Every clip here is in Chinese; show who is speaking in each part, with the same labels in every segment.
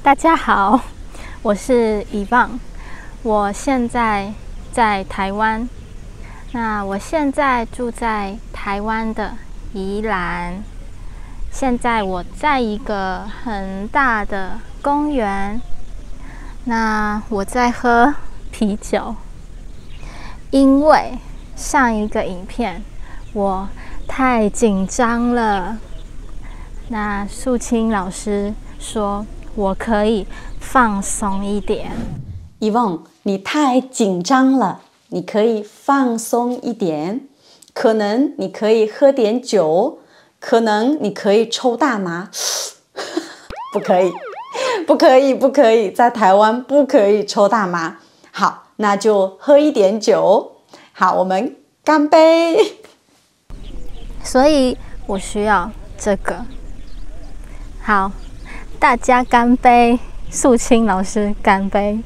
Speaker 1: 大家好，我是以望，我现在在台湾。那我现在住在台湾的宜兰。现在我在一个很大的公园，那我在喝啤酒，因为上一个影片我太紧张了。那素清老师说我可以放松一点。
Speaker 2: 以望，你太紧张了，你可以放松一点。可能你可以喝点酒，可能你可以抽大麻。不可以，不可以，不可以，在台湾不可以抽大麻。好，那就喝一点酒。好，我们干杯。
Speaker 1: 所以我需要这个。好，大家干杯！素清老师干杯。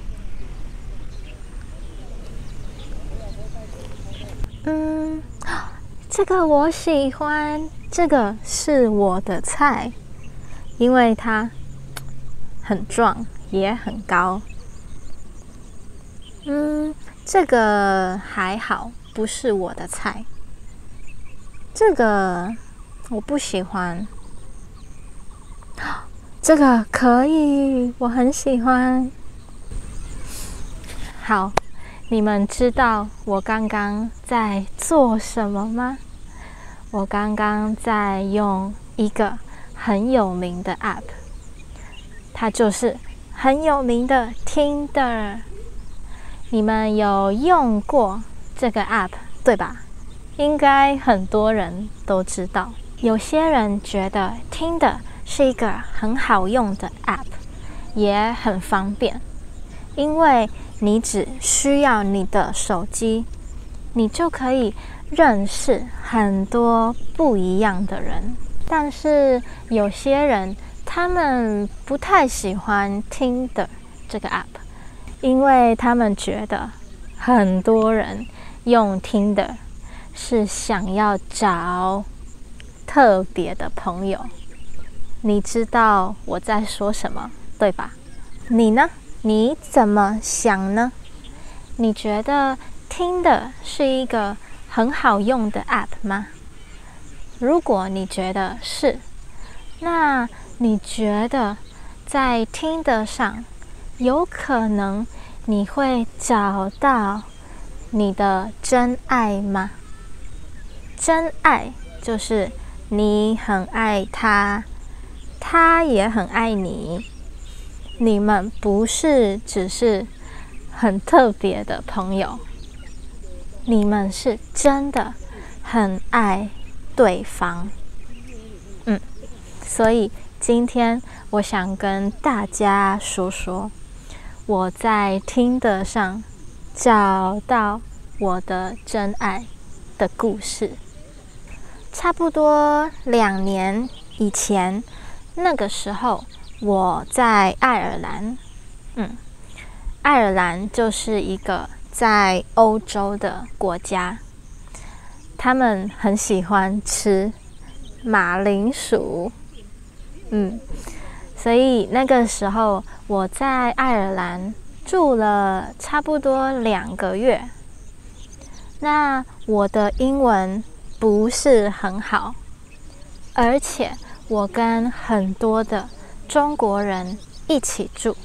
Speaker 1: 这个我喜欢，这个是我的菜，因为它很壮，也很高。这个还好，不是我的菜。这个我不喜欢。这个可以，我很喜欢。好，你们知道我刚刚在做什么吗？我刚刚在用一个很有名的 App， 它就是很有名的 Tinder。你们有用过这个 App 对吧？应该很多人都知道。有些人觉得 Tinder 是一个很好用的 App， 也很方便，因为你只需要你的手机，你就可以认识很多不一样的人。但是有些人他们不太喜欢 Tinder 这个 App， 因为他们觉得很多人用 Tinder 是想要找特别的朋友。你知道我在说什么，对吧？你呢？你怎么想呢？你觉得 Tinder 是一个很好用的 App 吗？如果你觉得是，那你觉得在 Tinder 上有可能你会找到你的真爱吗？真爱就是你很爱他，他也很爱你，你们不是只是很特别的朋友，你们是真的很爱对方。所以今天我想跟大家说说我在Tinder上找到我的真爱的故事。差不多2年以前，那个时候我在爱尔兰。爱尔兰就是一个在欧洲的国家，他们很喜欢吃马铃薯。所以那个时候我在爱尔兰住了差不多2个月。那我的英文不是很好，而且我跟很多的中国人一起住，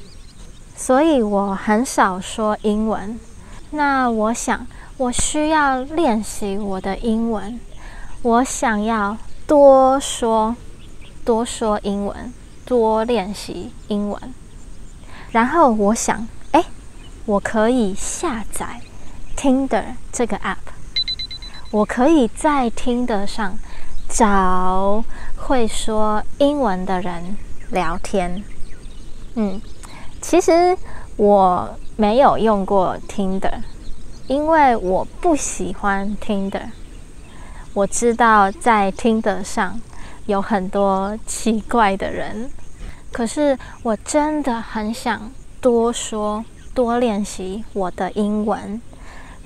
Speaker 1: 所以我很少说英文。那我想我需要练习我的英文，我想要多说英文，多练习英文。然后我想，我可以下载 Tinder 这个 App， 我可以在 Tinder 上找会说英文的人聊天。其实我没有用过 Tinder， 因为我不喜欢 Tinder。我知道在 Tinder 上有很多奇怪的人，可是我真的很想多说多练习我的英文，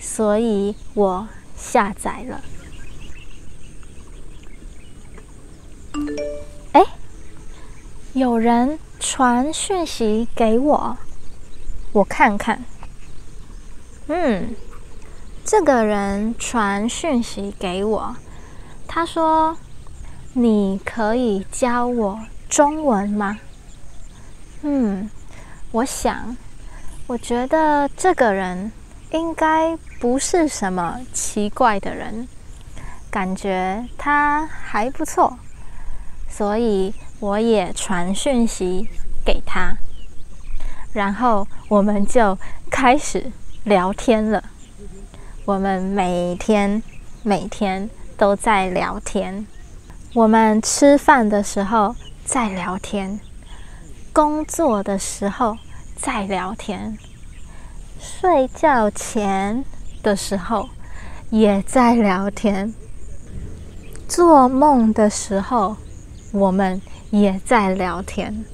Speaker 1: 所以我下载了。有人传讯息给我，我看看。这个人传讯息给我，他说：“你可以教我中文吗？”我觉得这个人应该不是什么奇怪的人，感觉他还不错，所以我也传讯息给他，然后我们就开始聊天了。我们每天都在聊天，我们吃饭的时候在聊天，工作的时候在聊天，睡觉前的时候也在聊天，做梦的时候我们也在聊天。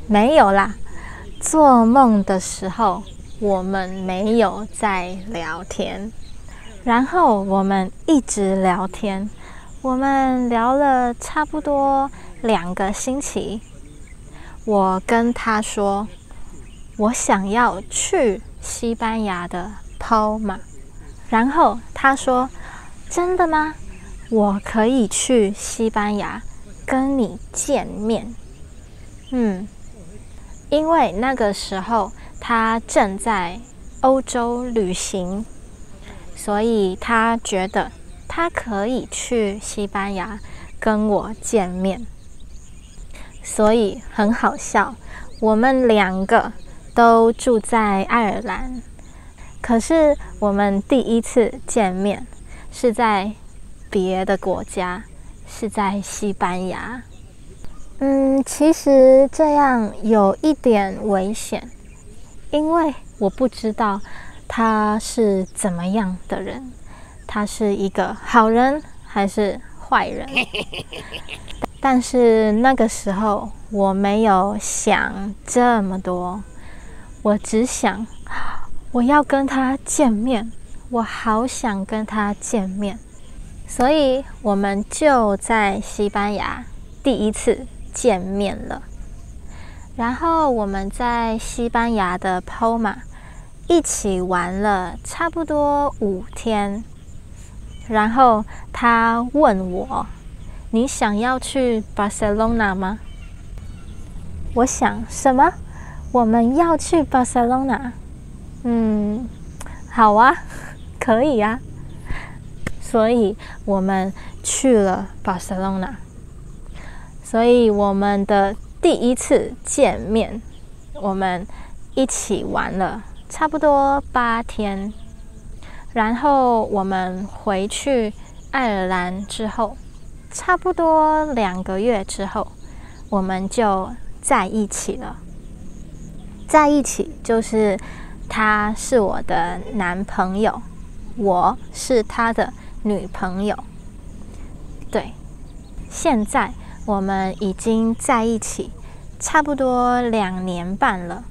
Speaker 1: 没有啦，做梦的时候我们没有在聊天，然后我们一直聊天，我们聊了差不多2个星期。我跟他说，我想要去西班牙的泡马，然后他说：“真的吗？我可以去西班牙跟你见面。”因为那个时候他正在欧洲旅行，所以他觉得他可以去西班牙跟我见面，所以很好笑。我们2个都住在爱尔兰，可是我们第一次见面是在别的国家，是在西班牙。其实这样有一点危险，因为我不知道他是怎么样的人，他是一个好人还是坏人。但是那个时候我没有想这么多，我只想我要跟他见面，我好想跟他见面。所以我们就在西班牙第一次见面了。然后我们在西班牙的泡马一起玩了差不多5天，然后他问我：“你想要去巴塞隆纳吗？”我想，什么？我们要去巴塞隆纳？好啊，可以啊。所以我们去了巴塞隆纳。所以我们的第一次见面，我们一起玩了差不多8天。然后我们回去爱尔兰之后，差不多2个月之后，我们就在一起了。在一起就是他是我的男朋友，我是他的女朋友。对，现在我们已经在一起差不多2年半了。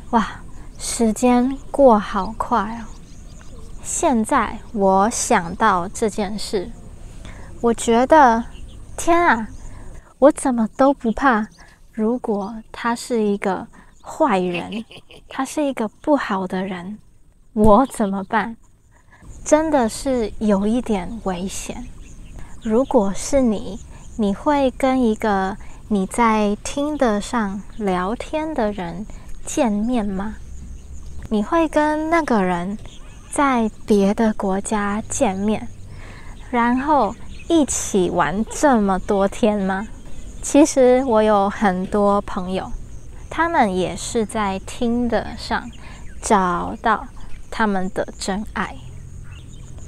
Speaker 1: 哇，时间过好快哦！现在我想到这件事，我觉得天啊，我怎么都不怕。如果他是一个坏人，他是一个不好的人，我怎么办？真的是有一点危险。如果是你会跟一个你在Tinder上聊天的人见面吗？你会跟那个人在别的国家见面，然后一起玩这么多天吗？其实我有很多朋友，他们也是在Tinder上找到他们的真爱。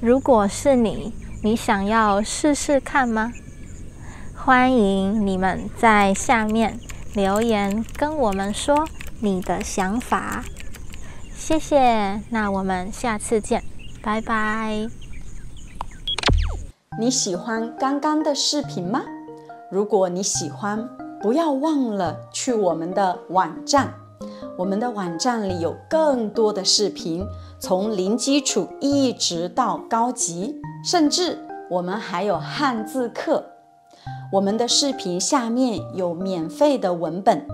Speaker 1: 如果是你想要试试看吗？欢迎你们在下面留言跟我们说你的想法。谢谢，那我们下次见，拜拜。
Speaker 2: 你喜欢刚刚的视频吗？如果你喜欢，不要忘了去我们的网站。我们的网站里有更多的视频，从零基础一直到高级，甚至我们还有汉字课。我们的视频下面有免费的文本，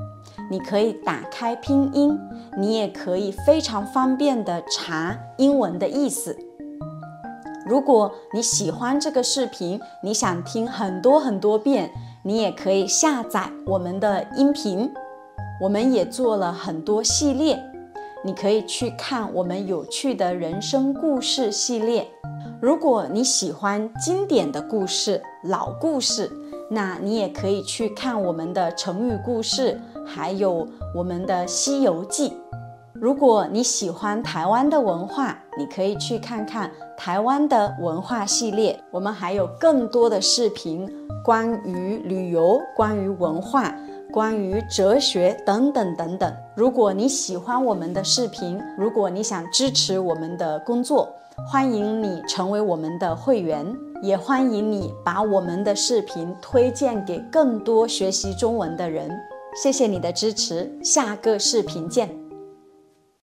Speaker 2: 你可以打开拼音，你也可以非常方便的查英文的意思。如果你喜欢这个视频，你想听很多遍，你也可以下载我们的音频。我们也做了很多系列，你可以去看我们有趣的人生故事系列。如果你喜欢经典的故事、老故事，那你也可以去看我们的成语故事，还有我们的《西游记》。如果你喜欢台湾的文化，你可以去看看台湾的文化系列。我们还有更多的视频，关于旅游、关于文化、关于哲学等等等等。如果你喜欢我们的视频，如果你想支持我们的工作，欢迎你成为我们的会员，也欢迎你把我们的视频推荐给更多学习中文的人。谢谢你的支持，下个视频见。